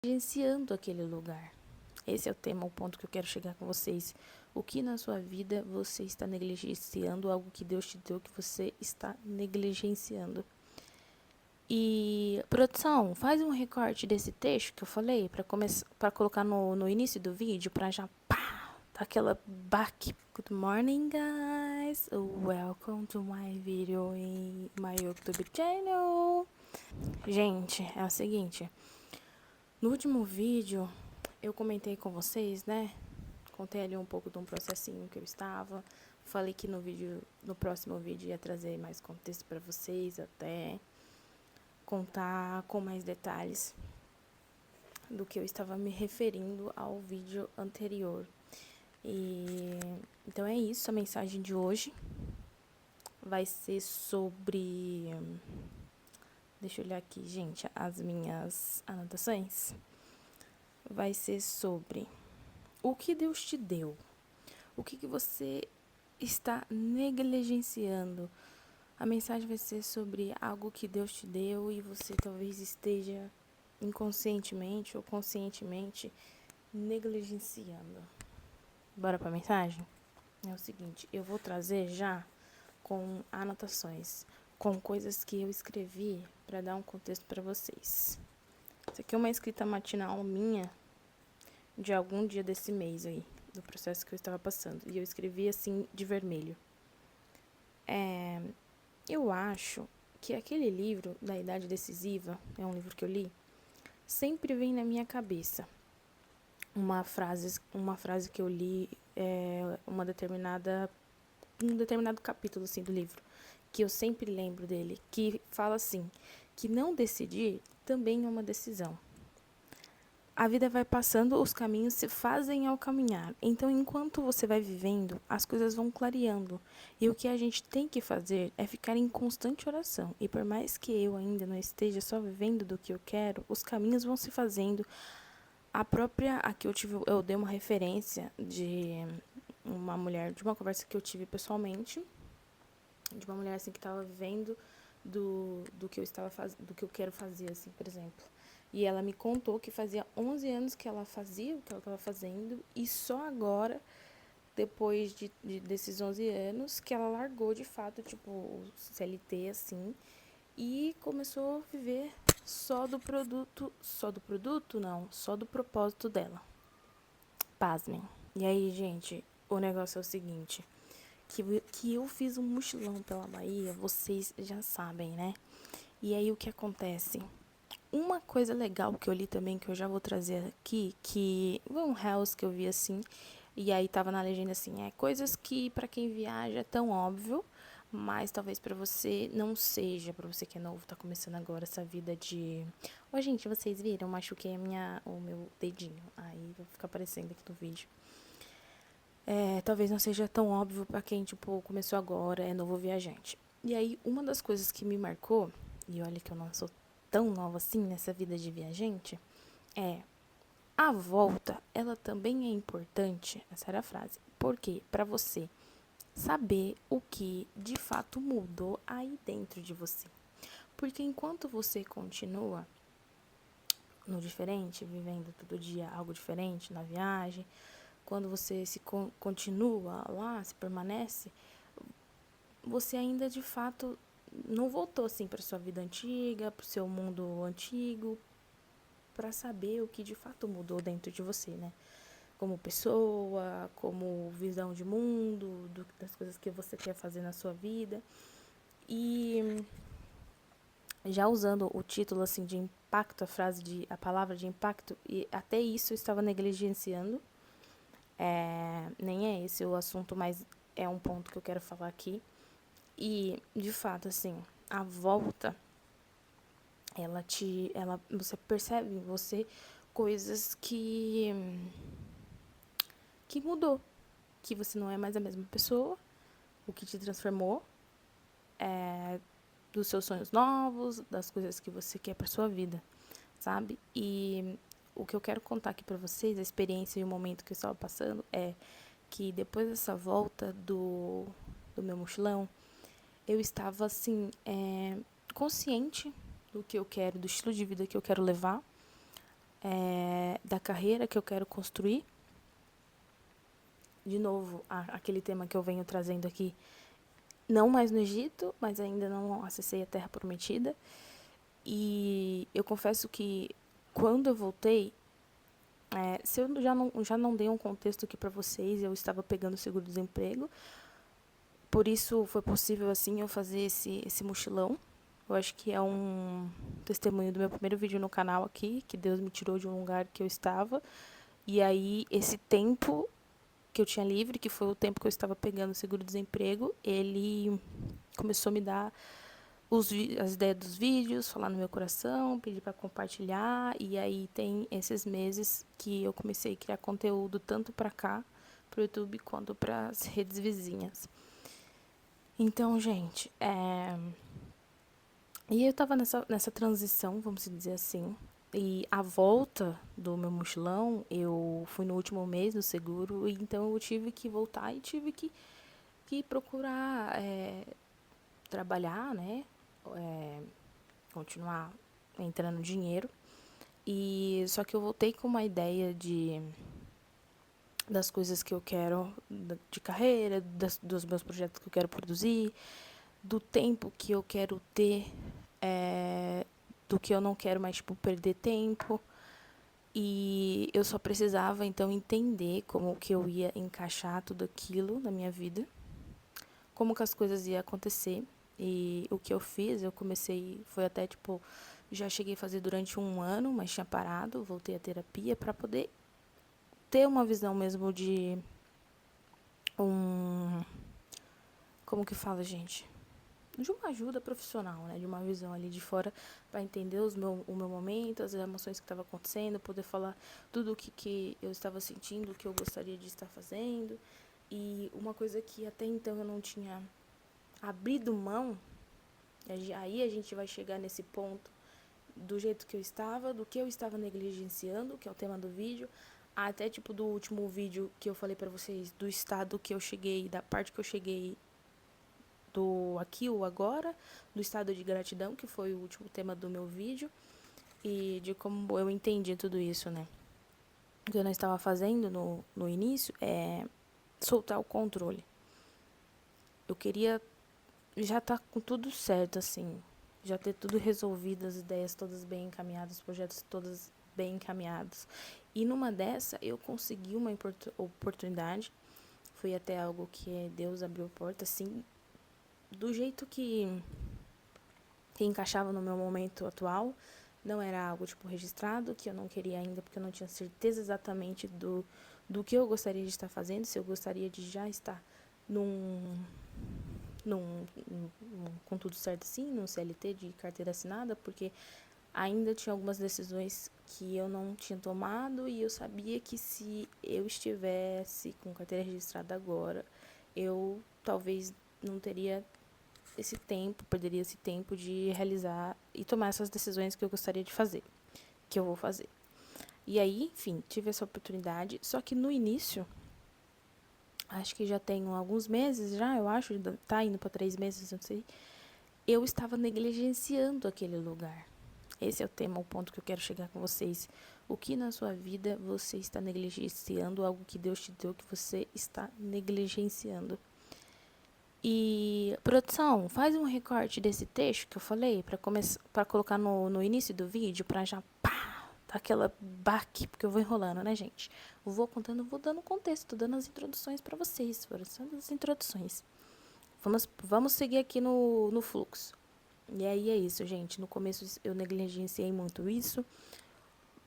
negligenciando aquele lugar. Esse é o tema, o ponto que eu quero chegar com vocês. O que na sua vida você está negligenciando, algo que Deus te deu que você está negligenciando. E, produção, faz um recorte desse texto que eu falei para colocar no início do vídeo, para já dar aquela back. Good morning, guys. Welcome to my video in my YouTube channel. Gente, é o seguinte. No último vídeo, eu comentei com vocês, né? Contei ali um pouco de um processinho que eu estava. Falei que no próximo vídeo ia trazer mais contexto para vocês, até contar com mais detalhes do que eu estava me referindo ao vídeo anterior. E então é isso, a mensagem de hoje vai ser sobre... Deixa eu olhar aqui, gente, as minhas anotações. Vai ser sobre o que Deus te deu. O que você está negligenciando. A mensagem vai ser sobre algo que Deus te deu e você talvez esteja inconscientemente ou conscientemente negligenciando. Bora pra mensagem? É o seguinte, eu vou trazer já com anotações, com coisas que eu escrevi para dar um contexto para vocês. Isso aqui é uma escrita matinal minha de algum dia desse mês aí, do processo que eu estava passando. E eu escrevi assim de vermelho. Eu acho que aquele livro da Idade Decisiva, é um livro que eu li, sempre vem na minha cabeça uma frase que eu li, um determinado capítulo assim, do livro, que eu sempre lembro dele, que fala assim, que não decidir também é uma decisão. A vida vai passando, os caminhos se fazem ao caminhar. Então, enquanto você vai vivendo, as coisas vão clareando. E o que a gente tem que fazer é ficar em constante oração. E por mais que eu ainda não esteja só vivendo do que eu quero, os caminhos vão se fazendo. Aqui eu dei uma referência de uma mulher, de uma conversa que eu tive pessoalmente, de uma mulher assim que estava vivendo do que eu estava fazendo, do que eu quero fazer, assim, por exemplo. E ela me contou que fazia 11 anos que ela fazia o que ela estava fazendo e só agora, depois desses 11 anos, que ela largou de fato, tipo, o CLT, assim, e começou a viver só do propósito dela. Pasmem. E aí, gente, o negócio é o seguinte, que eu fiz um mochilão pela Bahia, vocês já sabem, né? E aí, o que acontece? Uma coisa legal que eu li também, que eu já vou trazer aqui, que foi um reels que eu vi assim, e aí tava na legenda assim, coisas que pra quem viaja é tão óbvio, mas talvez pra você não seja, pra você que é novo, tá começando agora essa vida de... Ó, gente, vocês viram? Eu machuquei o meu dedinho, aí vai ficar aparecendo aqui no vídeo. Talvez não seja tão óbvio pra quem, tipo, começou agora, é novo viajante. E aí, uma das coisas que me marcou, e olha que eu não sou tão nova assim nessa vida de viajante, a volta, ela também é importante, essa era a frase, porque para você saber o que de fato mudou aí dentro de você. Porque enquanto você continua no diferente, vivendo todo dia algo diferente na viagem, quando você continua lá, se permanece, você ainda de fato não voltou assim para sua vida antiga, para o seu mundo antigo, para saber o que de fato mudou dentro de você, né? Como pessoa, como visão de mundo, das coisas que você quer fazer na sua vida. E já usando o título assim de impacto, a palavra de impacto, e até isso eu estava negligenciando. Nem é esse o assunto, mas é um ponto que eu quero falar aqui. E, de fato, assim, a volta, você percebe em você coisas que mudou, que você não é mais a mesma pessoa, o que te transformou, dos seus sonhos novos, das coisas que você quer para sua vida, sabe? E o que eu quero contar aqui para vocês, a experiência e o momento que eu estava passando, é que depois dessa volta do meu mochilão, eu estava, assim, consciente do que eu quero, do estilo de vida que eu quero levar. da carreira que eu quero construir. De novo, aquele tema que eu venho trazendo aqui, não mais no Egito, mas ainda não acessei a Terra Prometida. E eu confesso que quando eu voltei, se eu já não dei um contexto aqui para vocês, eu estava pegando seguro-desemprego, por isso foi possível assim eu fazer esse mochilão. Eu acho que é um testemunho do meu primeiro vídeo no canal aqui, que Deus me tirou de um lugar que eu estava. E aí, esse tempo que eu tinha livre, que foi o tempo que eu estava pegando seguro-desemprego, ele começou a me dar as ideias dos vídeos, falar no meu coração, pedir para compartilhar. E aí tem esses meses que eu comecei a criar conteúdo tanto para cá, pro YouTube, quanto para as redes vizinhas. Então, gente, e eu tava nessa transição, vamos dizer assim. E a volta do meu mochilão, eu fui no último mês do seguro, e então eu tive que voltar e tive que procurar trabalhar, né? Continuar entrando dinheiro. E só que eu voltei com uma ideia das coisas que eu quero de carreira, dos meus projetos que eu quero produzir, do tempo que eu quero ter, do que eu não quero mais, tipo, perder tempo. E eu só precisava, então, entender como que eu ia encaixar tudo aquilo na minha vida, como que as coisas iam acontecer. E o que eu fiz, eu comecei, foi até, tipo, já cheguei a fazer durante 1 ano, mas tinha parado, voltei à terapia para poder ter uma visão mesmo de como que fala, gente? De uma ajuda profissional, né? De uma visão ali de fora para entender o meu momento, as emoções que estavam acontecendo, poder falar tudo o que eu estava sentindo, o que eu gostaria de estar fazendo. E uma coisa que até então eu não tinha abrido mão, aí a gente vai chegar nesse ponto do jeito que eu estava, do que eu estava negligenciando, que é o tema do vídeo, até tipo do último vídeo que eu falei pra vocês, do estado que eu cheguei, da parte que eu cheguei do aqui ou agora, do estado de gratidão, que foi o último tema do meu vídeo, e de como eu entendi tudo isso, né? O que eu não estava fazendo no início é soltar o controle. Eu queria já estar com tudo certo, assim, já ter tudo resolvido, as ideias todas bem encaminhadas, os projetos todos bem encaminhados. E numa dessa, eu consegui uma oportunidade, foi até algo que Deus abriu a porta, assim, do jeito que encaixava no meu momento atual. Não era algo, tipo, registrado, que eu não queria ainda, porque eu não tinha certeza exatamente do que eu gostaria de estar fazendo, se eu gostaria de já estar com tudo certo assim, num CLT de carteira assinada, porque ainda tinha algumas decisões que eu não tinha tomado e eu sabia que se eu estivesse com carteira registrada agora, eu talvez não teria esse tempo, perderia esse tempo de realizar e tomar essas decisões que eu gostaria de fazer, que eu vou fazer. E aí, enfim, tive essa oportunidade, só que no início, acho que já tem alguns meses já, eu acho, tá indo para 3 meses, não sei, eu estava negligenciando aquele lugar. Esse é o tema, o ponto que eu quero chegar com vocês. O que na sua vida você está negligenciando, algo que Deus te deu que você está negligenciando? E, produção, faz um recorte desse texto que eu falei para colocar no início do vídeo, para já pá, dar aquela baque, porque eu vou enrolando, né, gente? Eu vou contando, vou dando contexto, dando as introduções para vocês, foram só as introduções. Vamos seguir aqui no fluxo. E aí é isso, gente. No começo eu negligenciei muito isso,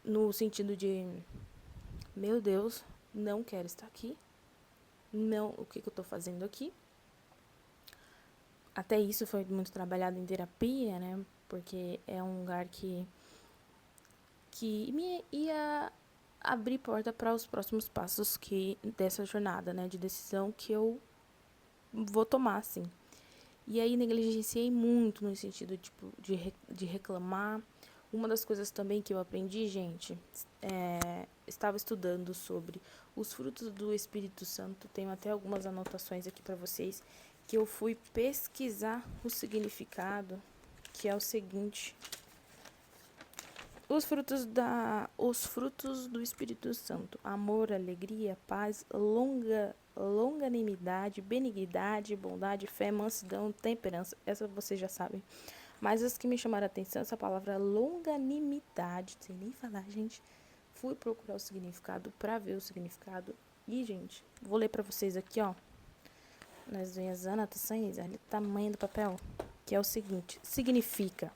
no sentido de, meu Deus, não quero estar aqui. Não, o que eu tô fazendo aqui? Até isso foi muito trabalhado em terapia, né? Porque é um lugar que me ia abrir porta para os próximos passos dessa jornada, né? De decisão que eu vou tomar, assim. E aí negligenciei muito no sentido, tipo, de reclamar. Uma das coisas também que eu aprendi, gente, estava estudando sobre os frutos do Espírito Santo. Tenho até algumas anotações aqui para vocês, que eu fui pesquisar o significado, que é o seguinte. Os frutos do Espírito Santo: amor, alegria, paz, longanimidade, benignidade, bondade, fé, mansidão, temperança. Essa vocês já sabem. Mas as que me chamaram a atenção, essa palavra longanimidade, sem nem falar, gente. Fui procurar o significado pra ver o significado. E, gente, vou ler pra vocês aqui, ó. Nas unhas anotações, olha o tamanho do papel. Que é o seguinte: significa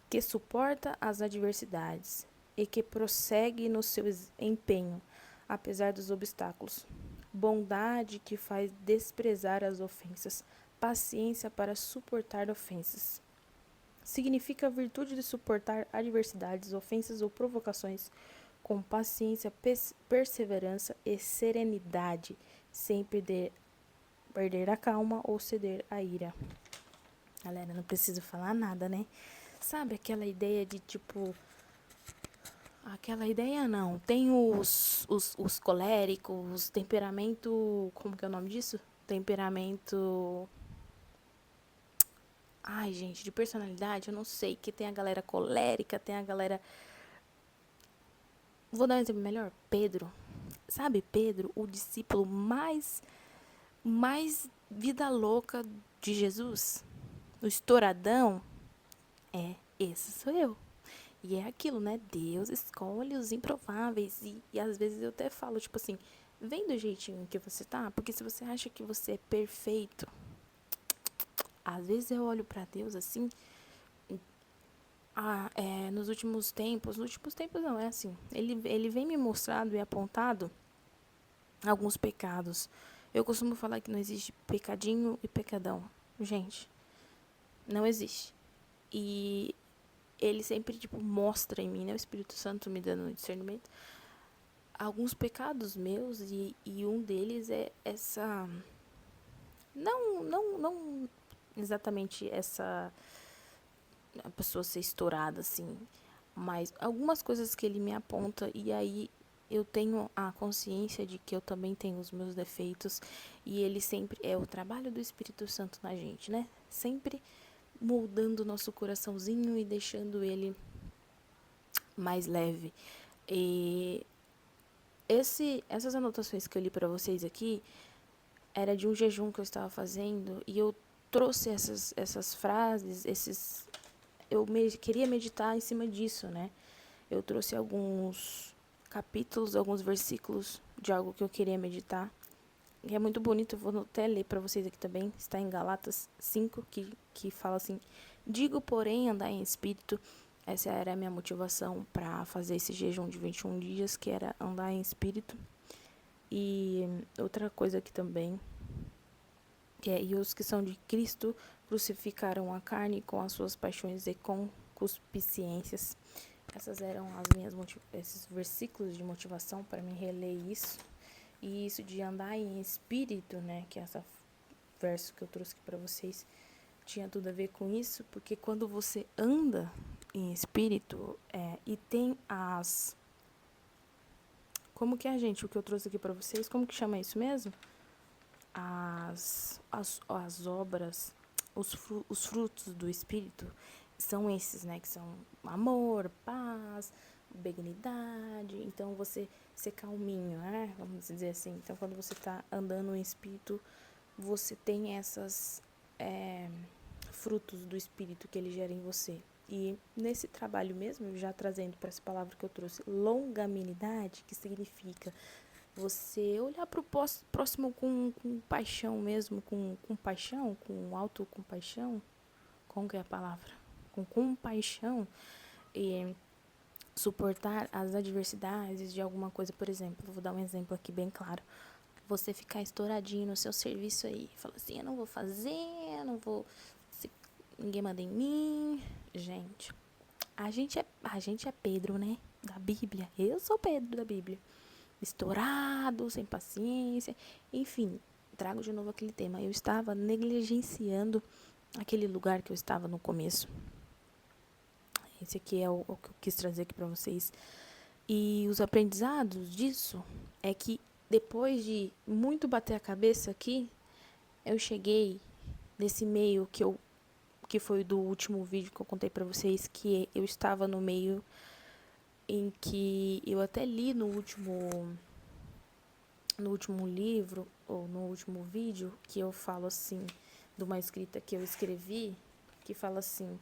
que suporta as adversidades e que prossegue no seu empenho, apesar dos obstáculos. Bondade que faz desprezar as ofensas. Paciência para suportar ofensas. Significa a virtude de suportar adversidades, ofensas ou provocações com paciência, perseverança e serenidade, sem perder a calma ou ceder à ira. Galera, não preciso falar nada, né? Sabe aquela ideia de tipo. Aquela ideia não. Tem os coléricos, temperamento. Como que é o nome disso? Temperamento. Ai, gente, de personalidade, eu não sei. Que tem a galera colérica, tem a galera. Vou dar um exemplo melhor. Pedro. Sabe, Pedro, o discípulo mais vida louca de Jesus? O estouradão? Esse sou eu. E é aquilo, né? Deus escolhe os improváveis. E às vezes eu até falo, tipo assim, vem do jeitinho que você tá, porque se você acha que você é perfeito, às vezes eu olho pra Deus assim, nos últimos tempos não, é assim, ele vem me mostrado e apontado alguns pecados. Eu costumo falar que não existe pecadinho e pecadão. Gente, não existe. E ele sempre, tipo, mostra em mim, né? O Espírito Santo me dando discernimento. Alguns pecados meus e um deles é essa... Não exatamente essa... A pessoa ser estourada, assim. Mas algumas coisas que ele me aponta e aí eu tenho a consciência de que eu também tenho os meus defeitos. E ele sempre... É o trabalho do Espírito Santo na gente, né? Sempre moldando o nosso coraçãozinho e deixando ele mais leve. E essas anotações que eu li para vocês aqui era de um jejum que eu estava fazendo e eu trouxe essas frases, queria meditar em cima disso, né? Eu trouxe alguns capítulos, alguns versículos de algo que eu queria meditar. E é muito bonito, eu vou até ler para vocês aqui também. Está em Galatas 5, que fala assim: digo, porém, andar em espírito. Essa era a minha motivação para fazer esse jejum de 21 dias, que era andar em espírito. E outra coisa aqui também, e os que são de Cristo crucificaram a carne com as suas paixões e concupiscências. Essas eram esses versículos de motivação para mim reler isso. E isso de andar em espírito, né, que é esse verso que eu trouxe aqui para vocês, tinha tudo a ver com isso, porque quando você anda em espírito, e tem como que é, gente, o que eu trouxe aqui para vocês, como que chama isso mesmo? As obras, os frutos do espírito são esses, né, que são amor, paz, benignidade. Então você ser calminho, né, vamos dizer assim. Então quando você está andando em espírito, você tem essas frutos do espírito que ele gera em você. E nesse trabalho mesmo, já trazendo para essa palavra que eu trouxe, longanimidade, que significa você olhar para o próximo com paixão mesmo, com paixão, com autocompaixão, como que é a palavra? Com compaixão, e suportar as adversidades de alguma coisa. Por exemplo, vou dar um exemplo aqui bem claro. Você ficar estouradinho no seu serviço aí, fala assim, eu não vou fazer, eu não vou... Ninguém manda em mim. Gente, a gente é Pedro, né? Da Bíblia. Eu sou Pedro da Bíblia. Estourado, sem paciência. Enfim, trago de novo aquele tema. Eu estava negligenciando aquele lugar que eu estava no começo. Esse aqui é o que eu quis trazer aqui pra vocês. E os aprendizados disso é que depois de muito bater a cabeça aqui, eu cheguei nesse meio que foi do último vídeo que eu contei pra vocês, que eu estava no meio em que eu até li no último livro, ou no último vídeo, que eu falo assim, de uma escrita que eu escrevi, que fala assim: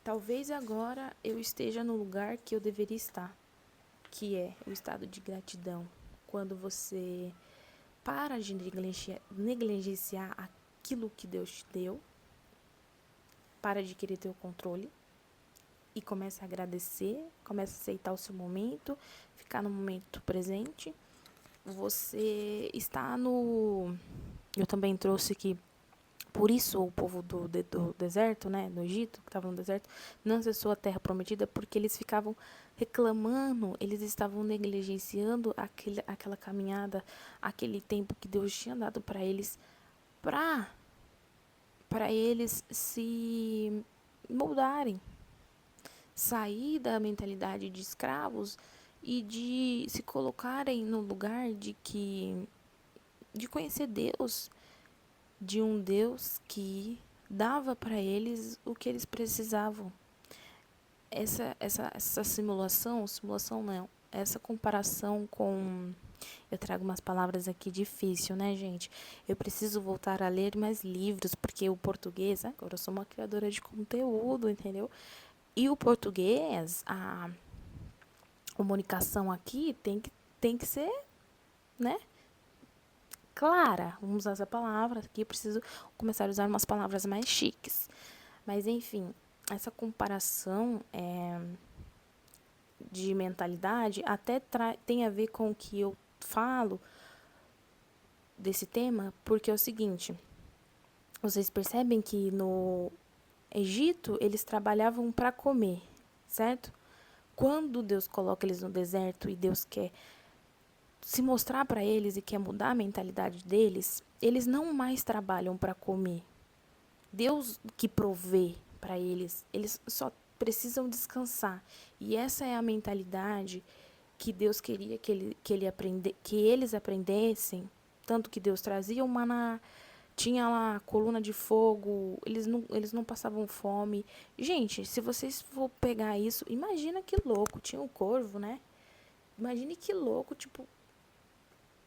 talvez agora eu esteja no lugar que eu deveria estar, que é o estado de gratidão. Quando você para de negligenciar aquilo que Deus te deu, para de querer ter o controle e começa a agradecer, começa a aceitar o seu momento, ficar no momento presente. Você está no... Eu também trouxe que por isso o povo do deserto, né, do Egito, que estava no deserto, não acessou a terra prometida, porque eles ficavam reclamando, eles estavam negligenciando aquela caminhada, aquele tempo que Deus tinha dado para eles, para eles se moldarem, sair da mentalidade de escravos e de se colocarem no lugar de conhecer Deus, de um Deus que dava para eles o que eles precisavam. Essa simulação não, essa comparação com... Eu trago umas palavras aqui difícil, né, gente? Eu preciso voltar a ler mais livros, porque o português... Agora eu sou uma criadora de conteúdo, entendeu? E o português, a comunicação aqui tem que ser, né, clara. Vamos usar essa palavra aqui. Eu preciso começar a usar umas palavras mais chiques. Mas, enfim, essa comparação de mentalidade até tem a ver com o que eu falo desse tema, porque é o seguinte: vocês percebem que no Egito eles trabalhavam para comer, certo? Quando Deus coloca eles no deserto e Deus quer se mostrar para eles e quer mudar a mentalidade deles, eles não mais trabalham para comer. Deus que provê para eles só precisam descansar. E essa é a mentalidade que Deus queria que eles aprendessem. Tanto que Deus trazia o maná, tinha lá a coluna de fogo, eles não passavam fome. Gente, se vocês for pegar isso, imagina que louco, tinha um corvo, né? Imagine que louco, tipo,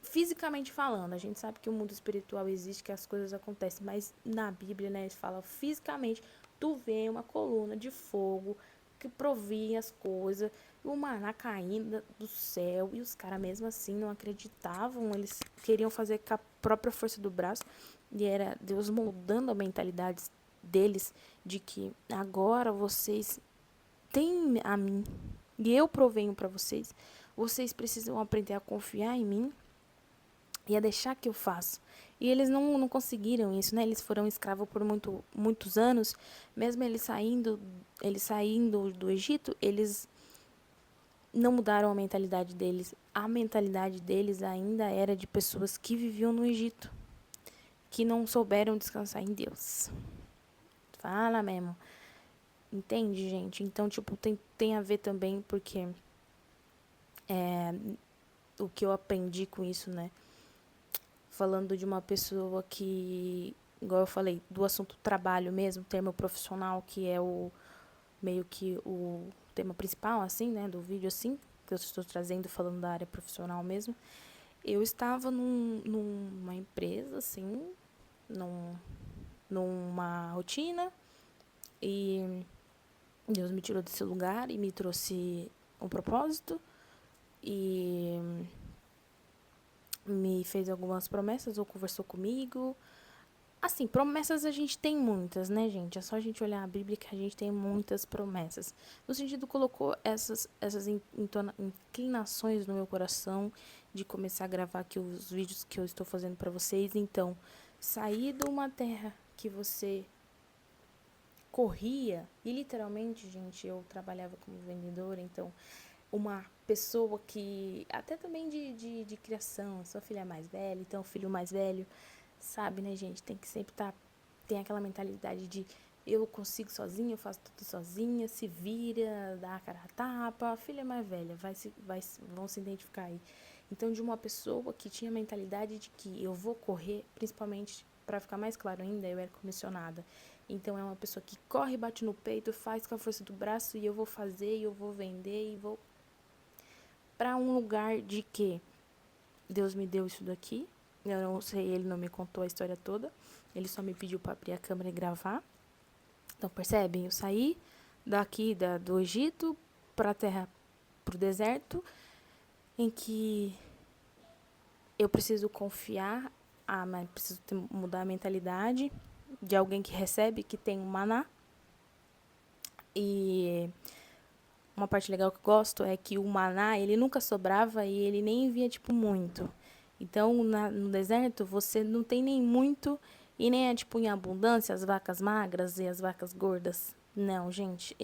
fisicamente falando. A gente sabe que o mundo espiritual existe, que as coisas acontecem, mas na Bíblia, né, eles falam fisicamente, tu vê uma coluna de fogo que provia as coisas, o maná caindo do céu, e os caras mesmo assim não acreditavam, eles queriam fazer com a própria força do braço, e era Deus moldando a mentalidade deles de que agora vocês têm a mim, e eu provenho para vocês, vocês precisam aprender a confiar em mim e a deixar que eu faço. E eles não conseguiram isso, né? Eles foram escravos por muitos anos. Mesmo eles saindo do Egito, eles não mudaram a mentalidade deles. A mentalidade deles ainda era de pessoas que viviam no Egito, que não souberam descansar em Deus. Fala mesmo. Entende, gente? Então, tipo, tem a ver também, porque o que eu aprendi com isso, né? Falando de uma pessoa que, igual eu falei, do assunto trabalho mesmo, termo profissional, que é o meio que o tema principal, assim, né, do vídeo, assim, que eu estou trazendo, falando da área profissional mesmo. Eu estava numa empresa, assim, numa rotina, e Deus me tirou desse lugar e me trouxe um propósito, e me fez algumas promessas, ou conversou comigo. Assim, promessas a gente tem muitas, né, gente? É só a gente olhar a Bíblia que a gente tem muitas promessas. No sentido, colocou essas inclinações no meu coração de começar a gravar aqui os vídeos que eu estou fazendo para vocês. Então, sair de uma terra que você corria, e literalmente, gente, eu trabalhava como vendedora, então, uma pessoa que, até também de criação, sua filha mais velha, então, o filho mais velho, sabe, né, gente? Tem que sempre tem aquela mentalidade de eu consigo sozinha, eu faço tudo sozinha, se vira, dá a cara a tapa. A filha mais velha vão se identificar aí. Então, de uma pessoa que tinha a mentalidade de que eu vou correr, principalmente, para ficar mais claro ainda, eu era comissionada. Então, é uma pessoa que corre, bate no peito, faz com a força do braço, e eu vou fazer, e eu vou vender, e vou para um lugar de que Deus me deu isso daqui. Eu não sei, ele não me contou a história toda. Ele só me pediu para abrir a câmera e gravar. Então, percebem? Eu saí daqui do Egito para a terra, para o deserto, em que eu preciso confiar, mas preciso mudar a mentalidade de alguém que recebe, que tem um maná. E uma parte legal que eu gosto é que o maná, ele nunca sobrava e ele nem vinha, tipo, muito. Então, no deserto, você não tem nem muito e nem é, tipo, em abundância, as vacas magras e as vacas gordas. Não, gente.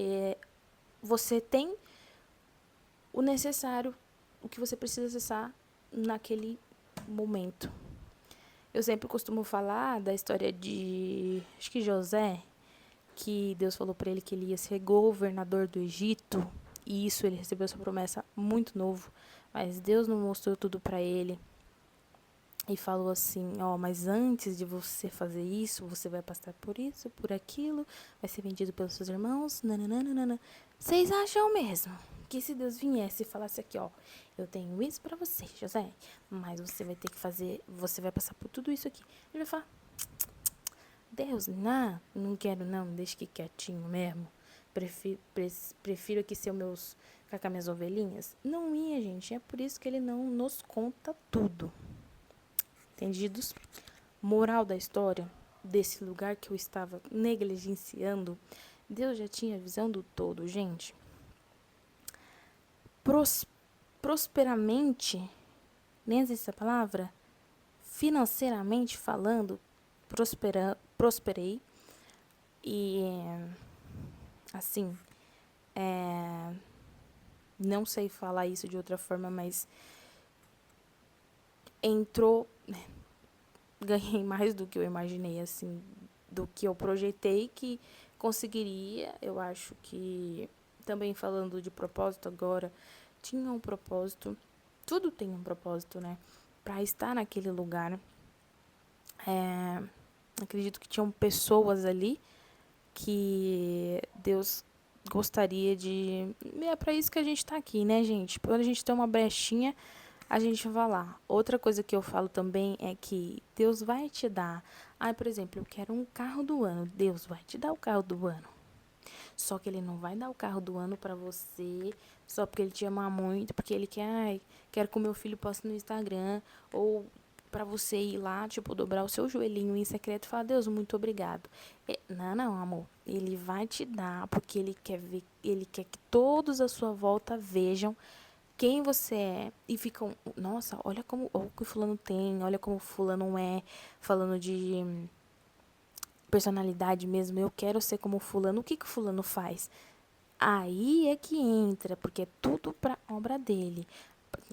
Você tem o necessário, o que você precisa acessar naquele momento. Eu sempre costumo falar da história de, acho que José, que Deus falou para ele que ele ia ser governador do Egito, e isso ele recebeu essa promessa muito novo, mas Deus não mostrou tudo para ele e falou assim, ó, mas antes de você fazer isso, você vai passar por isso, por aquilo, vai ser vendido pelos seus irmãos, nananana. Vocês acham mesmo que se Deus viesse e falasse aqui, ó, eu tenho isso para você, José, mas você vai ter que fazer, você vai passar por tudo isso aqui. Ele vai falar, Deus, não quero não, deixa que quietinho mesmo. Prefiro aqui ser ficar com minhas ovelhinhas. Não ia, gente. É por isso que ele não nos conta tudo. Entendidos? Moral da história, desse lugar que eu estava negligenciando, Deus já tinha a visão do todo, gente. Prosperamente, nem existe essa palavra, financeiramente falando, prosperei. E, assim, não sei falar isso de outra forma, mas ganhei mais do que eu imaginei, assim, do que eu projetei que conseguiria. Eu acho que, também falando de propósito agora, tinha um propósito, tudo tem um propósito, né? Para estar naquele lugar. Acredito que tinham pessoas ali que Deus gostaria de... É para isso que a gente tá aqui, né, gente? Quando a gente tem uma brechinha, a gente vai lá. Outra coisa que eu falo também é que Deus vai te dar. Por exemplo, eu quero um carro do ano. Deus vai te dar o carro do ano. Só que ele não vai dar o carro do ano pra você só porque ele te ama muito, porque ele quer, quero que o meu filho poste no Instagram, ou pra você ir lá, tipo, dobrar o seu joelhinho em secreto e falar, Deus, muito obrigado. Não, amor. Ele vai te dar porque ele quer ver, ele quer que todos à sua volta vejam quem você é e ficam, nossa, olha o que fulano tem, olha como fulano é, falando de personalidade mesmo, eu quero ser como fulano, o que o fulano faz? Aí é que entra, porque é tudo pra obra dele.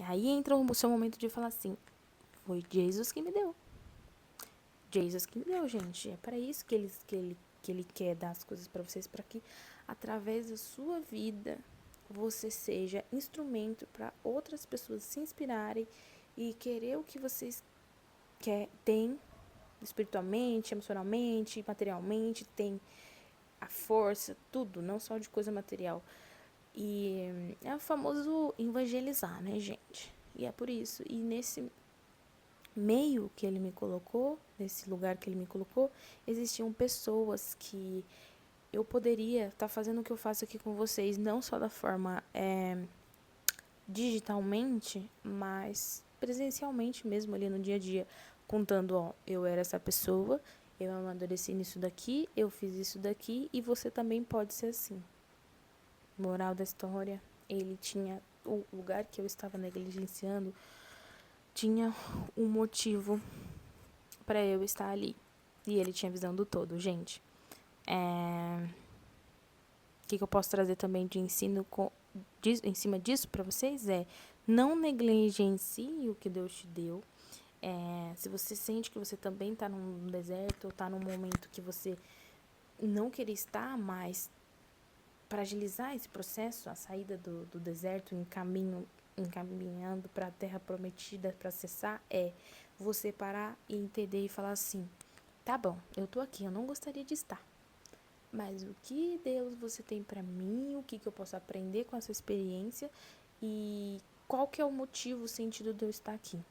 Aí entra o seu momento de falar assim, foi Jesus que me deu. Jesus que me deu, gente. É para isso que ele quer dar as coisas para vocês, para que através da sua vida você seja instrumento para outras pessoas se inspirarem e querer o que vocês têm espiritualmente, emocionalmente, materialmente, tem a força, tudo, não só de coisa material. E é o famoso evangelizar, né, gente? E é por isso. E nesse meio que ele me colocou, nesse lugar que ele me colocou, existiam pessoas que eu poderia estar fazendo o que eu faço aqui com vocês, não só da forma digitalmente, mas presencialmente mesmo, ali no dia a dia, contando, ó, eu era essa pessoa, eu amadureci nisso daqui, eu fiz isso daqui, e você também pode ser assim. Moral da história, ele tinha o lugar que eu estava negligenciando, tinha um motivo para eu estar ali. E ele tinha visão do todo, gente. O que eu posso trazer também de ensino em cima disso para vocês é: não negligencie o que Deus te deu. Se você sente que você também está num deserto, ou está num momento que você não queria estar, mas para agilizar esse processo, a saída do deserto encaminhando para a terra prometida, para acessar, é você parar e entender e falar assim, tá bom, eu tô aqui, eu não gostaria de estar, mas o que Deus você tem para mim, o que eu posso aprender com essa experiência e qual que é o motivo, o sentido de eu estar aqui?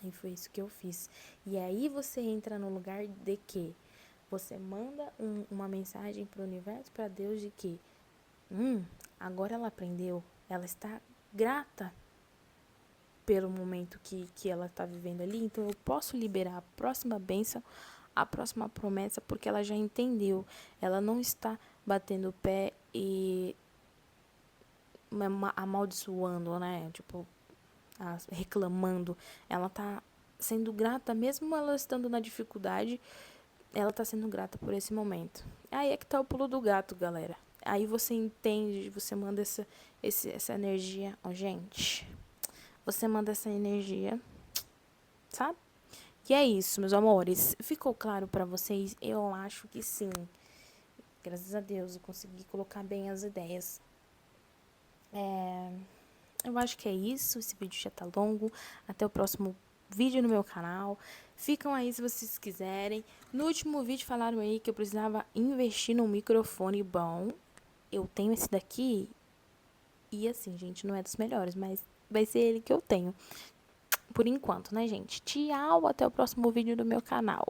E foi isso que eu fiz. E aí você entra no lugar de que você manda uma mensagem para o universo, para Deus, de que agora ela aprendeu, ela está grata pelo momento que ela está vivendo ali, então eu posso liberar a próxima bênção, a próxima promessa, porque ela já entendeu. Ela não está batendo o pé e amaldiçoando, né? Tipo, reclamando. Ela tá sendo grata, mesmo ela estando na dificuldade, ela tá sendo grata por esse momento. Aí é que tá o pulo do gato, galera. Aí você entende, você manda essa energia. Ó, gente, você manda essa energia, sabe? E é isso, meus amores. Ficou claro pra vocês? Eu acho que sim. Graças a Deus eu consegui colocar bem as ideias. Eu acho que é isso. Esse vídeo já tá longo. Até o próximo vídeo no meu canal. Ficam aí se vocês quiserem. No último vídeo falaram aí que eu precisava investir num microfone bom. Eu tenho esse daqui. E assim, gente, não é dos melhores, mas vai ser ele que eu tenho. Por enquanto, né, gente? Tchau, até o próximo vídeo do meu canal.